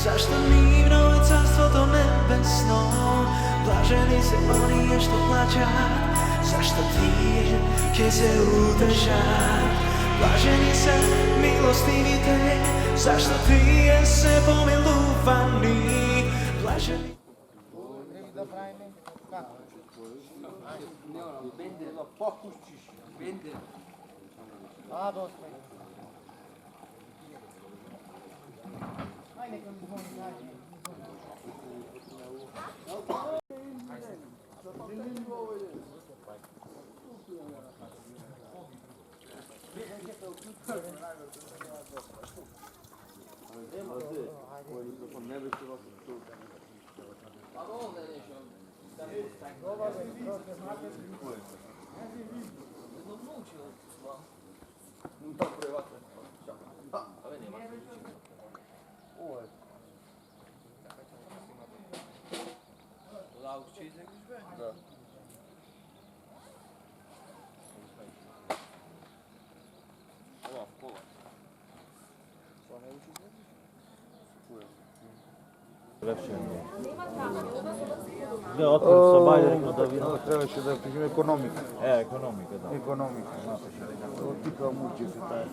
Zašto mirno je carstvo nebesno, blaženi se oni što plaćat. Zašto ti će se udržat, blaženi se milostivite. Zašto ti je se pomiluvani, blaženi. Да, отвор са бајде рекно да ви... Трябваше да кажем економика. Економика, да. Економика. Отика мучи се тая.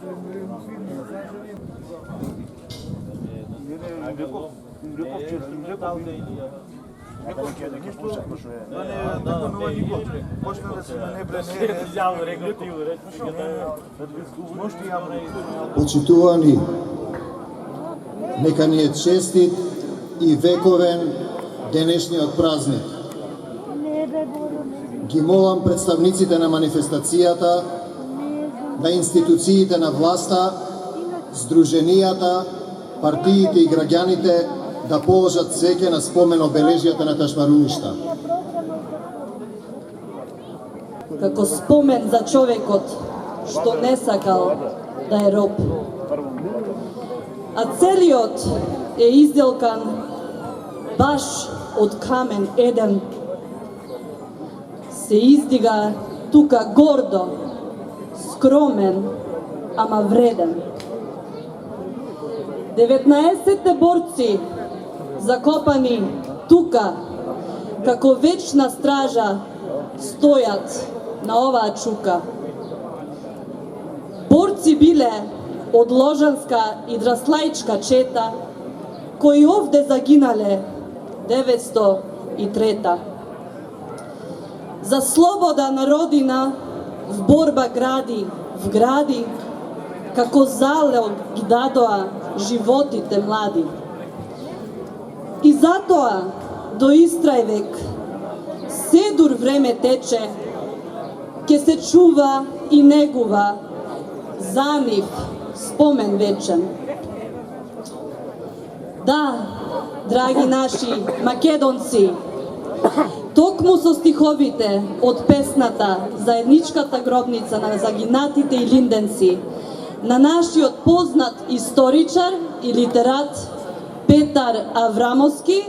Реков, че почна да се Почитувани, нека ни е честит и вековен денешниот празник. Ги молам представниците на манифестацијата, на институциите на власта, здруженијата, партиите и граѓаните да положат цвеќе на спомен обележјата на Ташмаруништа. Како спомен за човекот што не сакал да е роб. А целиот е изделкан баш од камен еден. Се издига тука гордо, скромен, ама вреден. 19 борци закопани тука како вечна стража стојат на оваа чука. Борци биле од Ложанска и Драслајчка чета, кои овде загинале 903. За слобода на родина в борба вгради, како залог ги дадоа животите млади. И затоа до истрај век се дур време тече, ке се чува и негува за нив спомен вечен. Да, драги наши македонци, токму со стиховите од песната Заедничката гробница на загинатите и линденци на нашиот познат историчар и литерат Петар Аврамовски,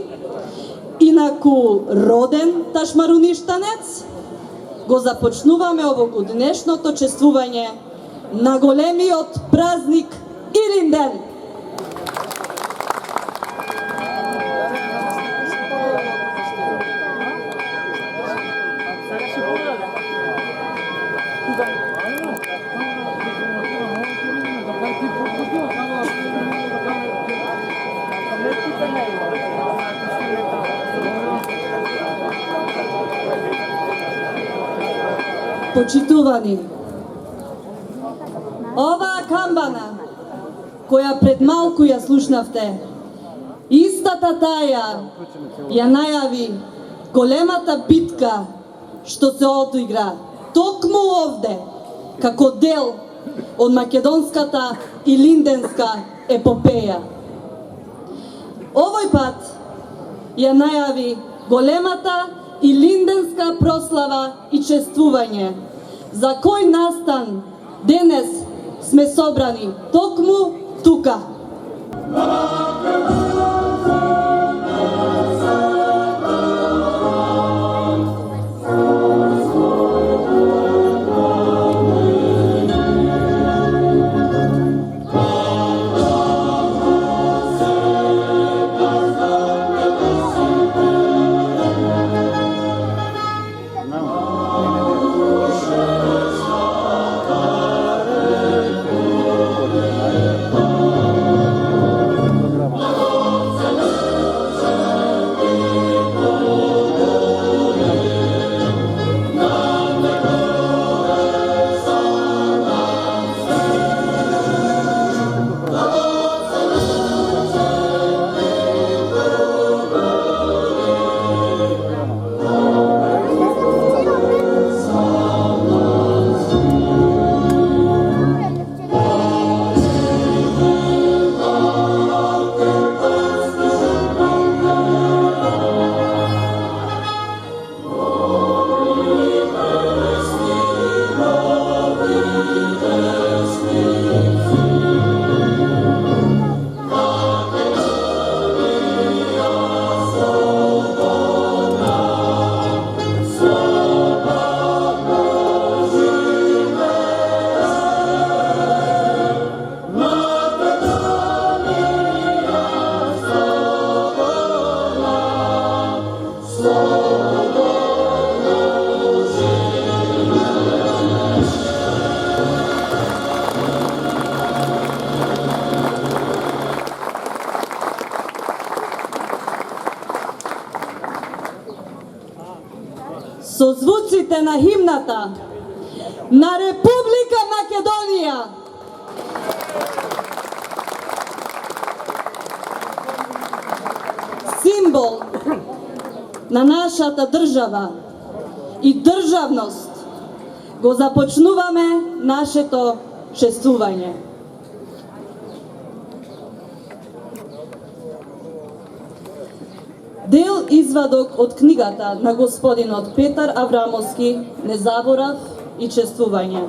инаку роден ташмаруништанец, го започнуваме овогодишното чествување на големиот празник Илинден. Почитувани, оваа камбана, која пред малку ја слушнавте, истата таја ја најави големата битка што се одигра токму овде, како дел од македонската и линденска епопеја. Овој пат ја најави големата и линденска прослава и чествување, за кој настан денес сме собрани токму тука. звуците на химната на Република Македонија. Символ на нашата држава и државност го започнуваме нашето чествување. Дел извадок од книгата на господинот Петар Аврамовски "Не заборав и чествување".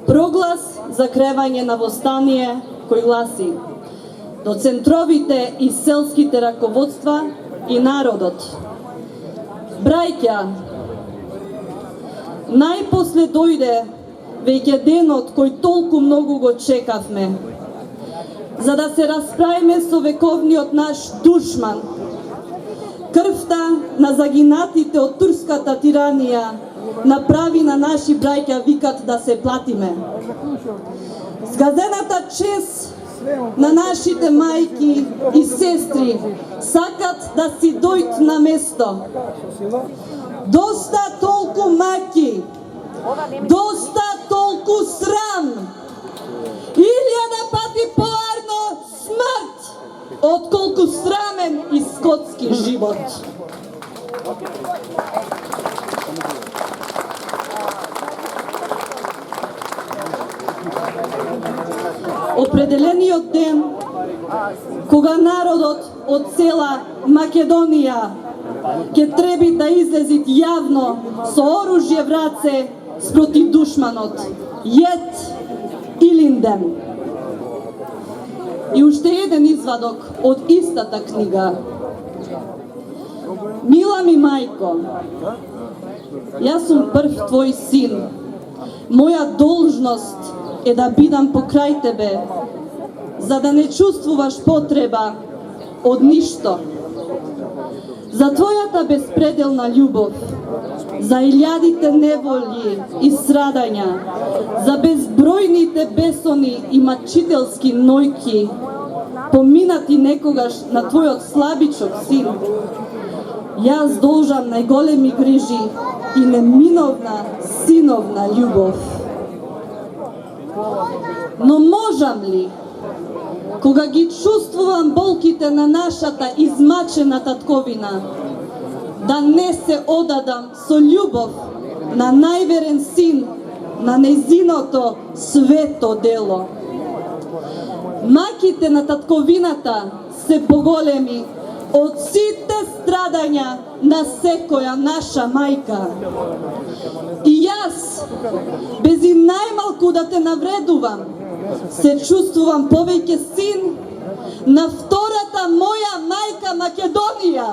Проглас за кревање на востание кој гласи: до центровите и селските раководства и народот. Брајќа, најпосле дојде веќе денот кој толку многу го чекавме, за да се расправиме со вековниот наш душман. Крвта на загинатите од турската тиранија направи на наши брајќа викат да се платиме. Згазената чест на нашите мајки и сестри сакат да си дојдат на место. Доста толку маки, доста толку срам, 1000 пати поарно смрт, отколку срамен и скотски живот. Определениот ден кога народот од цела Македонија ќе треби да излезит јавно со оружје в раце спротив душманот Јет Илинден. И уште еден извадок од истата книга. Мила ми мајко, јас сум прв твој син. Моја должност е да бидам покрај тебе, за да не чувствуваш потреба од ништо. За твојата безпределна љубов, за илјадите неволји и страдања, за безбројните бесони и мачителски нојки, поминати некогаш на твојот слабичок син, јас должам најголеми грижи и неминовна синовна љубов. Но можам ли, кога ги чувствувам болките на нашата измачена татковина, да не се одадам со љубов на најверен син на нејзиното свето дело? Маките на татковината се поголеми од сите страдања на секоја наша мајка. И јас, без и најмалку да те навредувам, се чувствувам повеќе син на втората моја мајка Македонија,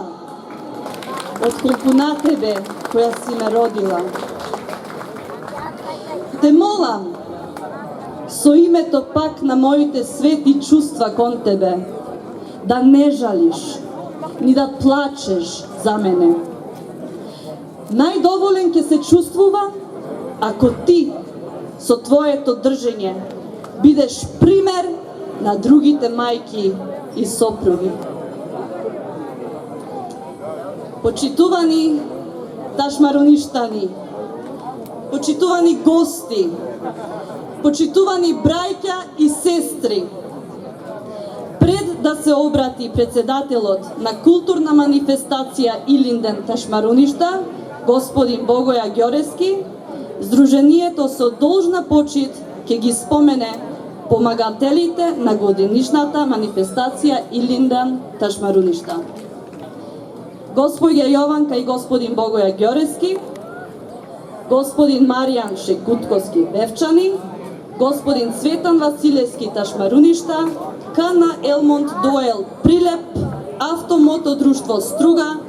отколку на тебе која си ме родила. Те молам, со името пак на моите свети чувства кон тебе, да не жалиш, ни да плачеш за мене. Најдоволен ќе се чувствува ако ти со твоето држење бидеш пример на другите мајки и сопруги. Почитувани ташмаруништани, почитувани гости, почитувани брајќа и сестри, пред да се обрати председателот на културна манифестација Илинден Ташмаруништа, господин Богоја Ѓорески, Сдруженијето со должна почит ќе ги спомене помагателите на годинишната манифестација Илинден Ташмаруништа. Господја Јованка и господин Богоја Ѓорески, господин Маријан Шекутковски Бевчани, господин Цветан Василевски Ташмаруништа, Кана Елмонт Доел Прилеп, Автомото друштво Струга,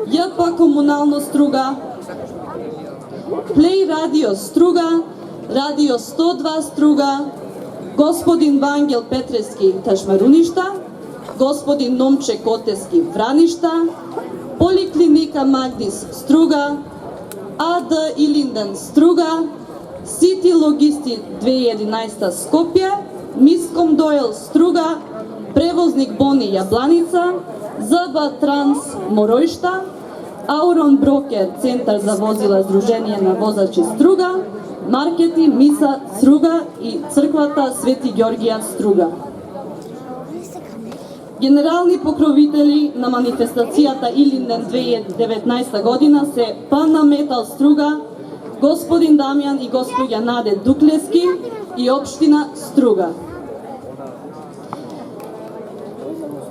ЈП Комунално Струга, Плей Радио Струга, Радио 102 Струга, господин Вангел Петрески Ташмаруништа, господин Номче Котески Враништа, Поликлиника Магдис Струга, АД Илинден Струга, Сити Логисти 2011 Скопје, Миском Доел Струга, Превозник Бони Јабланица, ЗБ Транс Моројшта, Аурон Брокер, Центар за возила Сдружение на возачи Струга, Маркети Миса Струга и Црквата Свети Ѓоргија Струга. Генерални покровители на манифестацијата Илинден 2019 година се Пана Метал Струга, господин Дамјан и господја Наде Дуклески и општина Струга.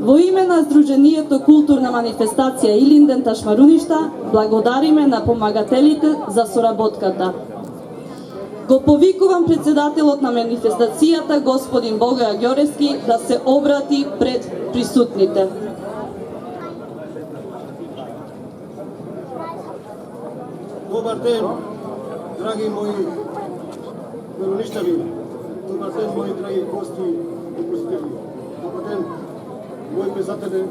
Во име на Сдруженијето Културна манифестација Илинден Ташмаруништа, благодариме на помагателите за соработката. Го повикувам председателот на манифестацијата, господин Богоја Ѓорески, да се обрати пред присутните. Добар ден, драги мои вероништани. Добар ден, мои драги гости и посетители. Добар ден, мои приятели,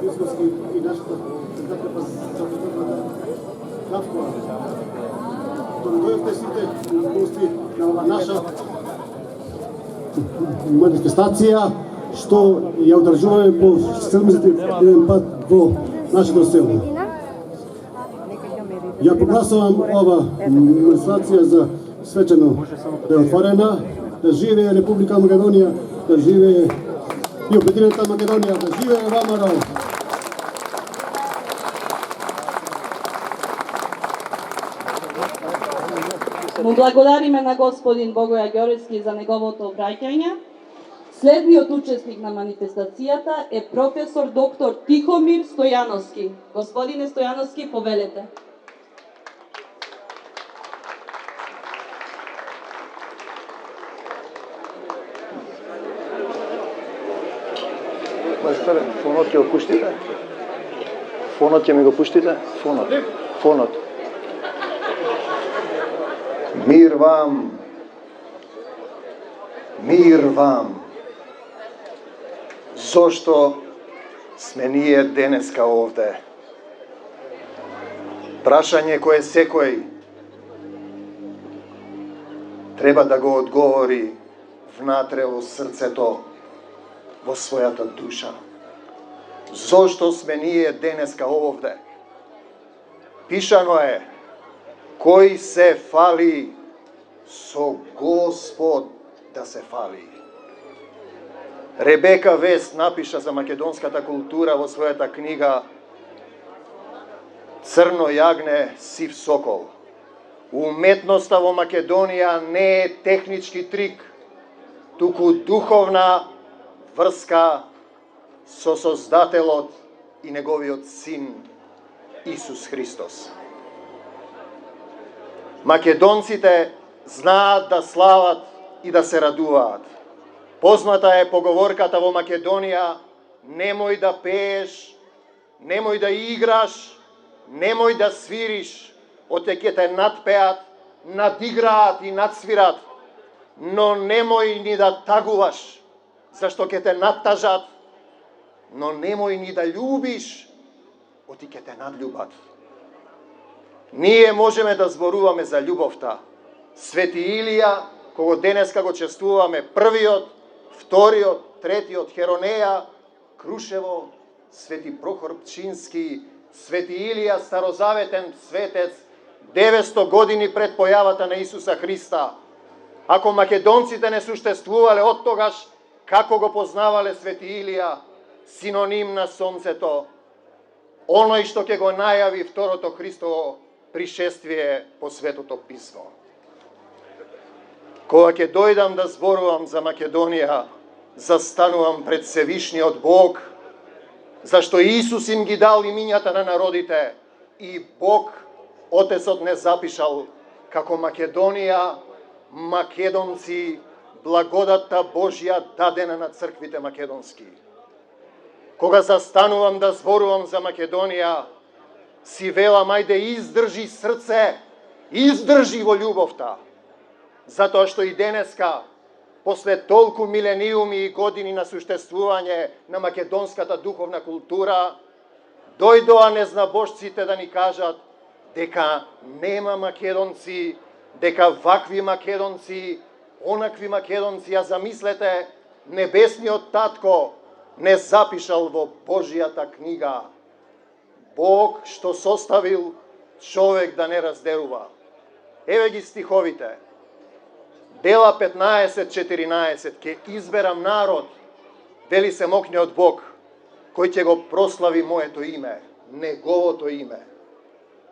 близкоски и нашата приятелка за приятелката Кавкова. Дојдовте сите гости на ова наша манифестација, што ја одржуваме по 71 пат во нашето село. Ја прогласувам ова манифестација за свечено да е отворена, да живее Република Македонија, да живее и Обединета Македонија, да живее ВМРО. Му благодариме на господин Богоја Ѓорески за неговото обраќање. Следниот учесник на манифестацијата е професор доктор Тихомир Стојановски. Господине Стојановски, повелете. Мајсторе, фонот ќе го пуштите? Фонот ќе ми го пуштите? Фонот. Мир вам! Мир вам! Зошто сме ние денеска овде? Прашање кое секој треба да го одговори внатре во срцето, во својата душа. Зошто сме ние денеска овде? Пишано е, кој се фали, со Господ да се фали. Ребека Вест напиша за македонската култура во својата книга Црно јагне, сив сокол. Уметноста во Македонија не е технички трик, туку духовна врска со Создателот и неговиот Син Исус Христос. Македонците знаат да слават и да се радуваат. Позната е поговорката во Македонија: немој да пееш, немој да играш, немој да свириш, оте ќе те надпеат, надиграат и надсвират, но немој ни да тагуваш, зашто ќе те надтажат, но немој ни да љубиш, оти ќе те надљубат. Ние можеме да зборуваме за љубовта. Свети Илија, кого денеска го чествуваме, првиот, вториот, третиот, Херонеја, Крушево, Свети Прохор Пчински, Свети Илија, старозаветен светец, 900 години пред појавата на Исуса Христа. Ако македонците не суштествувале од тогаш, како го познавале Свети Илија, синоним на сонцето, оној што ќе го најави второто Христово пришествие по Светото Писмо. Кога ќе дојдам да зборувам за Македонија, застанувам пред Севишниот Бог, зашто Исус им ги дал имињата на народите и Бог, Отецот, не запишал како Македонија, македонци, благодатта Божја дадена на црквите македонски. Кога застанувам да зборувам за Македонија, си велам, ајде издржи срце, издржи во љубовта, затоа што и денеска, после толку милениуми и години на суштествување на македонската духовна култура, дојдоа незнабожците да ни кажат дека нема македонци, дека вакви македонци, онакви македонци, а замислете, небесниот татко не запишал во Божјата книга Бог што составил човек да не раздерува. Еве ги стиховите. Дела 15:14. Ке изберам народ, вели Семокниот Бог, кој ќе го прослави моето име, неговото име.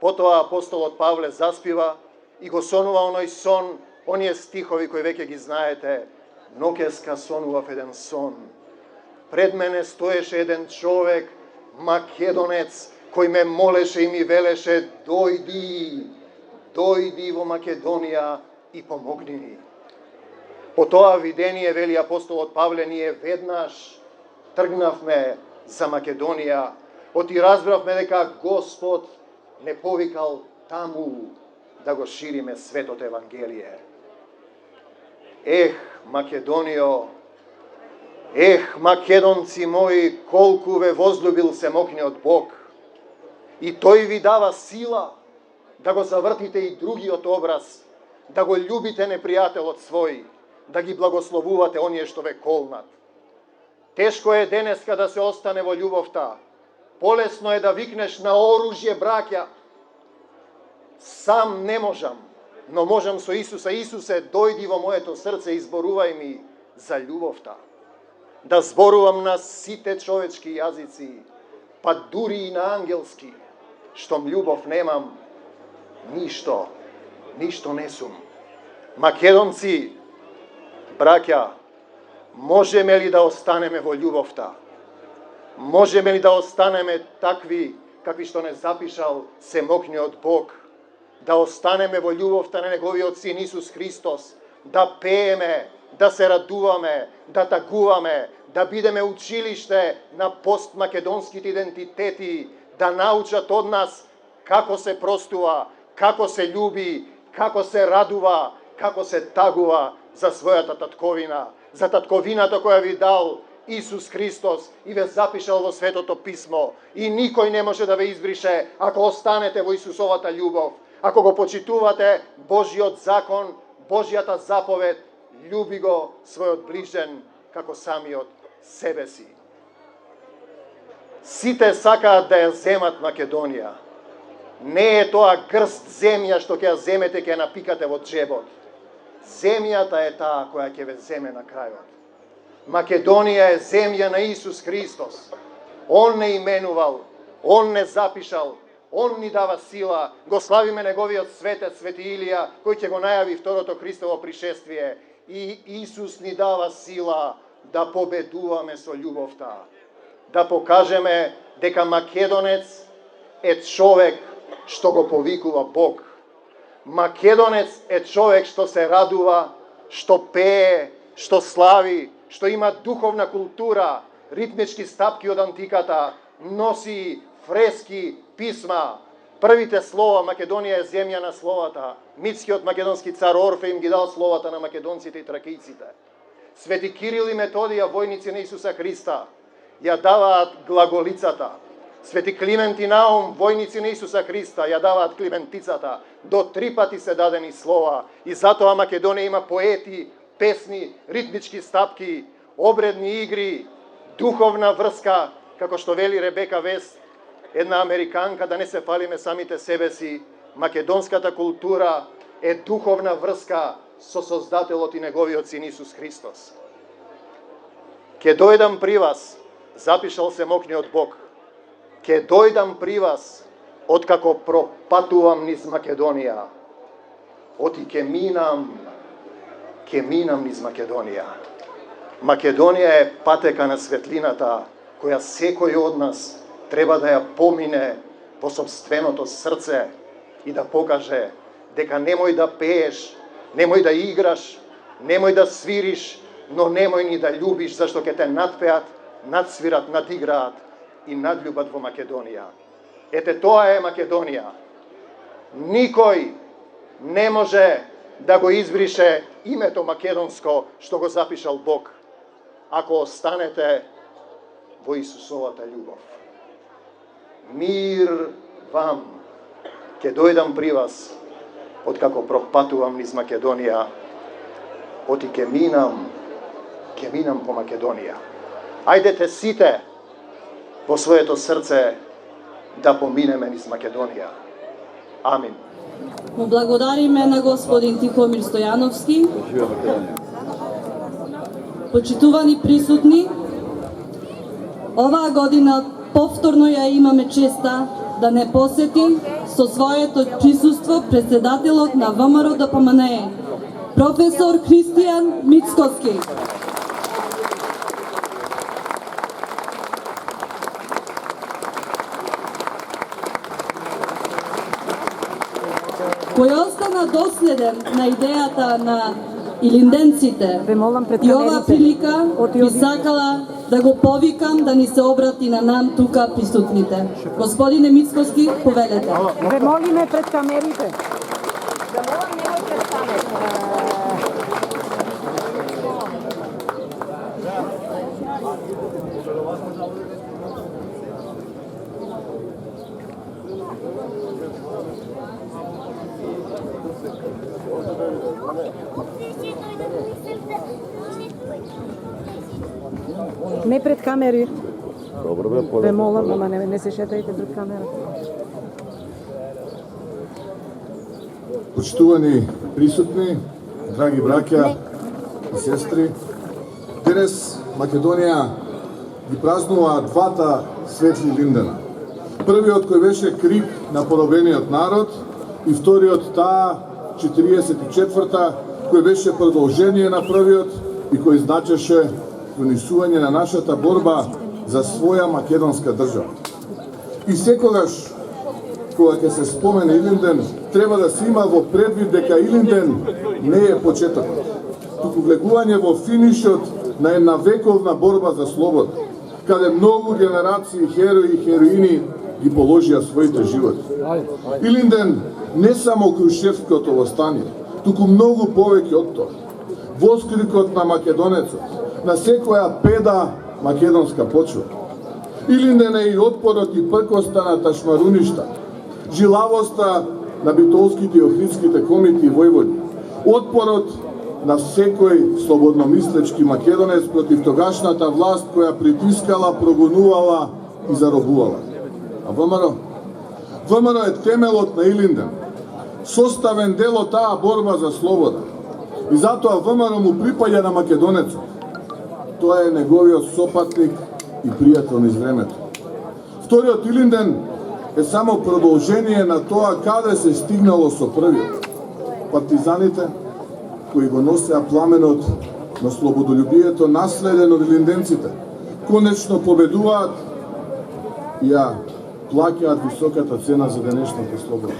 Потоа апостолот Павле заспива и го сонува оној сон, оние стихови кои веќе ги знаете. Ноќеска сонував еден сон. Пред мене стоеше еден човек, македонец, кој ме молеше и ми велеше: дојди, дојди во Македонија и помогни ни. По тоа видение, вели апостолот Павле, ние веднаш тргнавме за Македонија, оти разбравме дека Господ не повикал таму да го шириме светото Евангелие. Ех, Македонио, ех, македонци мои, колку ве возлюбил Семокниот Бог. И тој ви дава сила да го завртите и другиот образ, да го љубите непријателот свој, да ги благословувате оние што ве колнат. Тешко е денеска да се остане во љубовта. Полесно е да викнеш на оружје, браќа. Сам не можам, но можам со Исуса. Исусе, дојди во моето срце и зборувај ми за љубовта. Да зборувам на сите човечки јазици, па дури и на ангелски. Штом љубов немам, ништо не сум. Македонци, браќа, можеме ли да останеме во љубовта? Можеме ли да останеме такви, какви што не запишал Семокниот Бог? Да останеме во љубовта на Неговиот Син Исус Христос, да пееме, да се радуваме, да тагуваме, да бидеме училиште на постмакедонските идентитети, да научат од нас како се простува, како се љуби, како се радува, како се тагува за својата татковина, за татковината која ви дал Исус Христос и ве запишал во Светото Писмо. И никој не може да ве избрише ако останете во Исусовата љубов, ако го почитувате Божиот закон, Божијата заповед, љуби го својот ближен како самиот себе си. Сите сакаат да ја земат Македонија. Не е тоа грст земја што ќе ја земете, ќе ја напикате во джебот. Земјата е таа која ќе ве земе на крајот. Македонија е земја на Исус Христос. Он не именувал, Он не запишал, Он ни дава сила. Го славиме Неговиот светец, Свети Илија, кој ќе го најави второто Христово пришествие. И Исус ни дава сила да победуваме со љубовта. Да покажеме дека македонец е човек што го повикува Бог. Македонец е човек што се радува, што пее, што слави, што има духовна култура, ритмички стапки од антиката, носи фрески, писма. Првите слова, Македонија е земја на словата. Митскиот македонски цар Орфе им ги дал словата на македонците и тракијците. Свети Кирил и Методија, војници на Исуса Христа, ја даваат глаголицата. Свети Климент и Наум, војници на Исуса Христа, ја даваат климентицата. До 3 пати се дадени слова. И затоа Македонија има поети, песни, ритмички стапки, обредни игри, духовна врска, како што вели Ребека Вест, една американка, да не се фалиме самите себе си. Македонската култура е духовна врска со Создателот и Неговиот Син Исус Христос. Ке дојдам при вас, запишал Семокниот Бог, ке дојдам при вас, откако пропатувам низ Македонија. Оти ке минам низ Македонија. Македонија е патека на светлината, која секој од нас треба да ја помине во сопственото срце и да покаже дека немој да пееш, немој да играш, немој да свириш, но немој ни да љубиш, зашто ќе те надпеат, надсвират, надиграат и надљубат во Македонија. Ете тоа е Македонија. Никој не може да го избрише името македонско што го запишал Бог, ако останете во Исусовата љубов. Мир вам, ќе дојдам при вас, откако пропатувам низ Македонија, оти ќе минам по Македонија. Ајдете сите во своето срце да поминеме низ Македонија. Амин. Му благодариме на господин Тихомир Стојановски. Почитувани присутни, оваа година повторно ја имаме честа да не посети со своето присуство председателот на ВМРО ДПМНЕ, професор Христијан Мицкоски. Кој остана доследен на идејата на илинденците. И оваа прилика би сакала да го повикам да ни се обрати на нам тука присутните. Господине Мицкоски, повелете. Ве молиме пред камерите. Не пред камери. Добро бе, Ве молам, ама не се шетајте пред камера. Почитувани присутни, драги браќа и сестри, денес Македонија ги празнува двата светли линдена. Првиот кој беше крик на поробениот народ и вториот таа 44-та кој беше продолжение на првиот и кој значеше унесување на нашата борба за своја македонска држава. И секогаш кога ќе се спомене Илинден, треба да се има во предвид дека Илинден не е почетокот, туку влегување во финишот на една вековна борба за слобода, каде многу генерации херои и хероини ги положија своите животи. Илинден не само Крушевското востание, туку многу повеќе од тоа. Воскрикот на македонецот, на секоја педа македонска почва. Илинден е и отпорот и пркоста на ташмаруништа, жилавоста на битолските и охридските комити и војводи, отпорот на секој слободномислечки македонец против тогашната власт која притискала, прогонувала и заробувала. А ВМРО е темелот на Илинден, составен дел од таа борба за слобода. И затоа ВМРО му припаѓа на македонецот. Тоа е неговиот сопатник и пријател низ времето. Вториот Илинден е само продолжение на тоа каде се стигнало со првиот. Партизаните кои го носеа пламенот на слободолюбието наследено од илинденците, конечно победуваат и ја плаќаат високата цена за денешната слобода.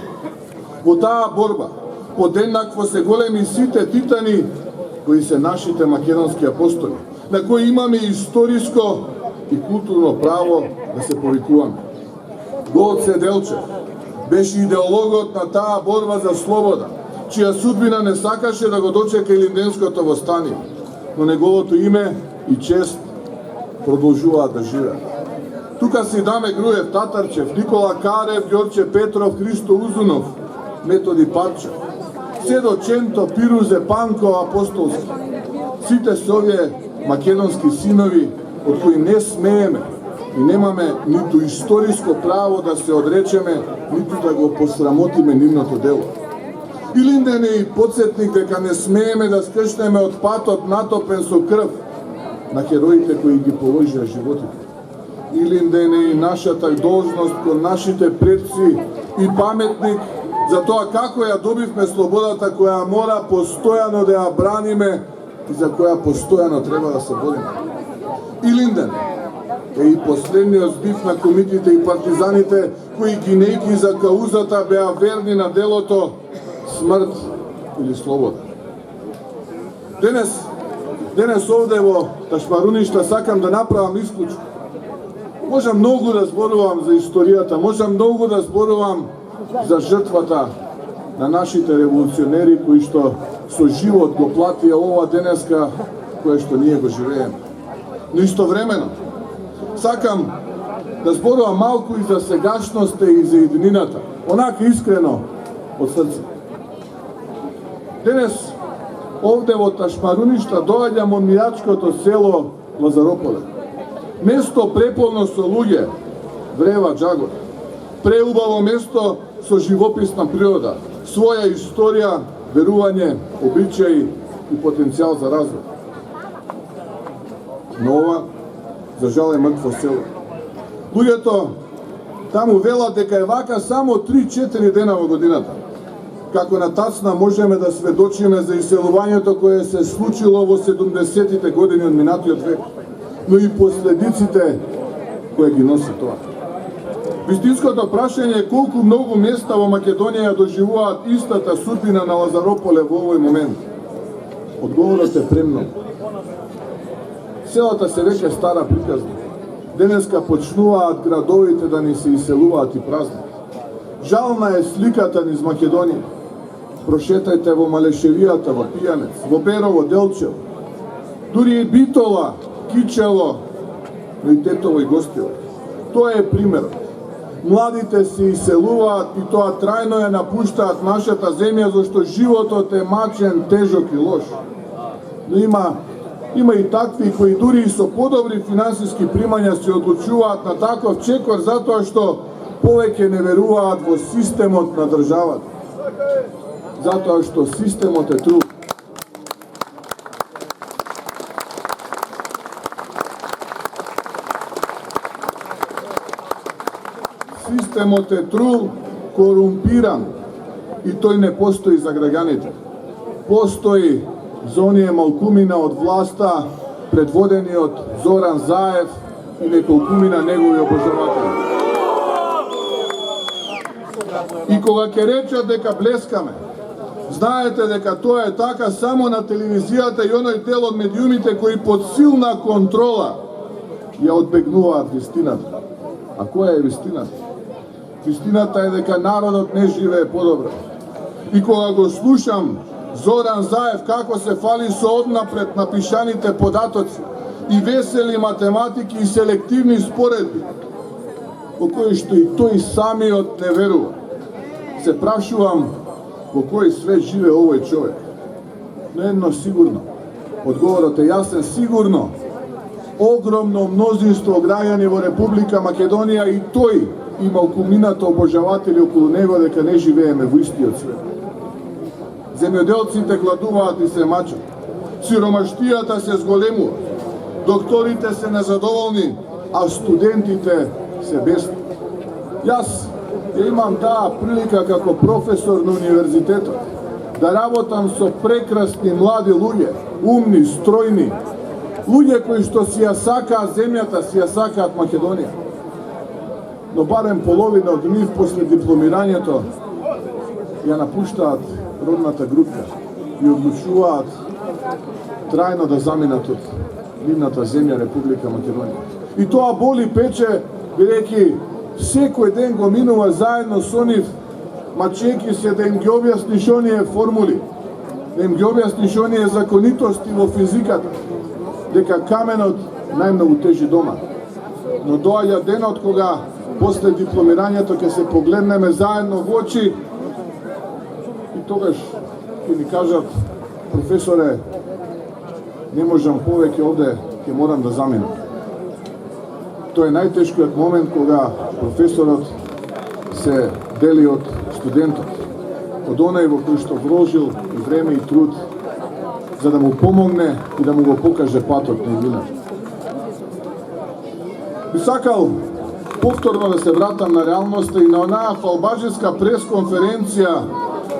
Во таа борба подеднакво се големи сите титани кои се нашите македонски апостоли, на кои имаме историско и културно право да се повикуваме. Гоце Делчев беше идеологот на таа борба за слобода, чија судбина не сакаше да го дочека илинденското востание, но неговото име и чест продолжуваат да живеат. Тука си Даме Груев, Татарчев, Никола Карев, Ѓорче Петров, Христо Узунов, Методи Парчев, Седо Ченто, Пирузе, Панко, Апостолски. Сите се овие македонски синови од кои не смееме и немаме ниту историско право да се одречеме, ниту да го посрамотиме нивното дело. Илинден е и подсетник дека не смееме да скршнеме од патот натопен со крв на хероите кои ги положија животите. Илинден е и нашата должност кон нашите предци и паметник за тоа како ја добивме слободата која мора постојано да ја браниме и за која постојано треба да се бориме. Илинден е и последниот збив на комитите и партизаните кои гинејки за каузата беа верни на делото смрт или слобода. Денес овде во Ташмаруништа сакам да направам исклучок. Можам многу да зборувам за историјата, можам многу да зборувам за жртвата на нашите револуционери кои што со живот го платија ова денеска кое што ние го живееме. Но истовремено сакам да зборувам малку и за сегашноста и за иднината, онака искрено од срце. Денес овде во Ташмаруништа доаѓам од мирачкото село Лазарополе. Место преполно со луѓе, врева, джагот. преубаво место со живописна природа, своја историја, верување, обичаи и потенцијал за развој. Но ова, за жал, е мртво село. Луѓето таму велат дека е вака само 3-4 дена во годината. Како на тацна можеме да сведочиме за иселувањето кое се случило во 70-тите години од минатиот век, но и последиците кои ги носи тоа. Вистинското прашање е колку многу места во Македонија доживуваат истата судбина на Лазарополе во овој момент. Одговорот е премногу. Селата се веќе стара приказна. Денеска почнуваат градовите да ни се иселуваат и празни. Жална е сликата низ Македонија. Прошетајте во Малешевијата, во Пијанец, во Берово, Делчево, дури и Битола, Кичело, но и Тетово и Гостило. Тоа е примерот. Младите се иселуваат и тоа трајно ја напуштаат нашата земја, зашто животот е мачен, тежок и лош. Но има и такви кои дури и со подобри финансиски примања се одлучуваат на таков чекор затоа што повеќе не веруваат во системот на државата. Затоа што системот е трул. Системот е трул, корумпиран и тој не постои за граѓаните. Постои за оние малкумина од власта, предводени од Зоран Заев и неколкумина негови обожаватели. И кога ќе речат дека блескаме, знаете дека тоа е така само на телевизијата и оној дел од медиумите кои под силна контрола ја одбегнуваат вистината. А која е вистината? Вистината е дека народот не живее подобро. И кога го слушам Зоран Заев како се фали со однапред напишаните податоци и весели математики и селективни споредби, во кои што и тој самиот не верува, се прашувам во кој свет живе овој човек. Но едно сигурно, одговорот е јасен, сигурно, огромно мнозинство граѓани во Република Македонија и тој и малкумината обожаватели околу него дека не живееме во истиот свет. Земјоделците гладуваат и се мачат, сиромаштијата се зголемува, докторите се незадоволни, а студентите се бесни. Јас ја имам таа прилика како професор на универзитетот да работам со прекрасни млади луѓе, умни, стројни, луѓе кои што си ја сакаат земјата, си ја сакаат Македонија. Но барем половина од нив после дипломирањето ја напуштаат родната група и одлучуваат трајно да заминат од нивната земја Република Македонија. И тоа боли, пече, бидејќи секој ден го минува заедно со нив, мачејќи се да им ги објасниш оние формули, да им ги објасниш оние законитости во физиката, дека каменот најмногу тежи дома. Но доаѓа денот кога после дипломирањето ќе се погледнеме заедно во очи и тогаш ќе ни кажат: професоре, не можам повеќе овде, ќе морам да заминам. Тоа е најтешкиот момент кога професорот се дели од студентот, од онај во кој што вложил и време и труд за да му помогне и да му го покаже патот на иднината. Би сакал повторно да се вратам на реалноста и на онаа фалбажеска пресконференција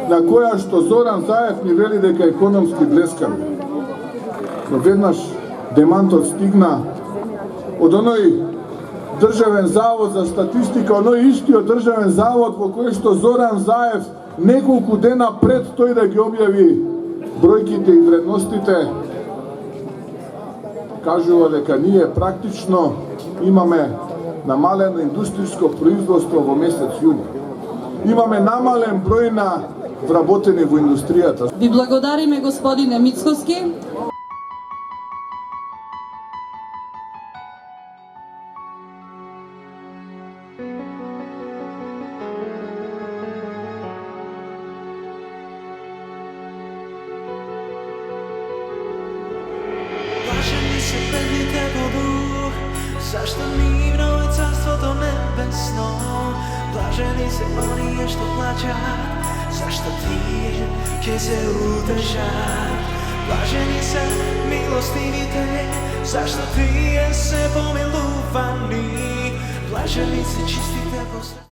на која што Зоран Заев ни вели дека економски блескаме. Но веднаш демантот стигна од оној Државен завод за статистика, оној истиот државен завод во кој што Зоран Заев неколку дена пред тој да ги објави бројките и вредностите кажува дека ние практично имаме намалено индустријско производство во месец јуни. Имаме намален број на вработени во индустријата. Ви благодариме, господине Мицкоски. Блажени се бедните во дух, зашто нивно е царството Царството небесно. Блажени се оние што плачат, зашто тие ќе се утешат. Блажени се милостивите, зашто тие се помилувани. Блажени се чистите по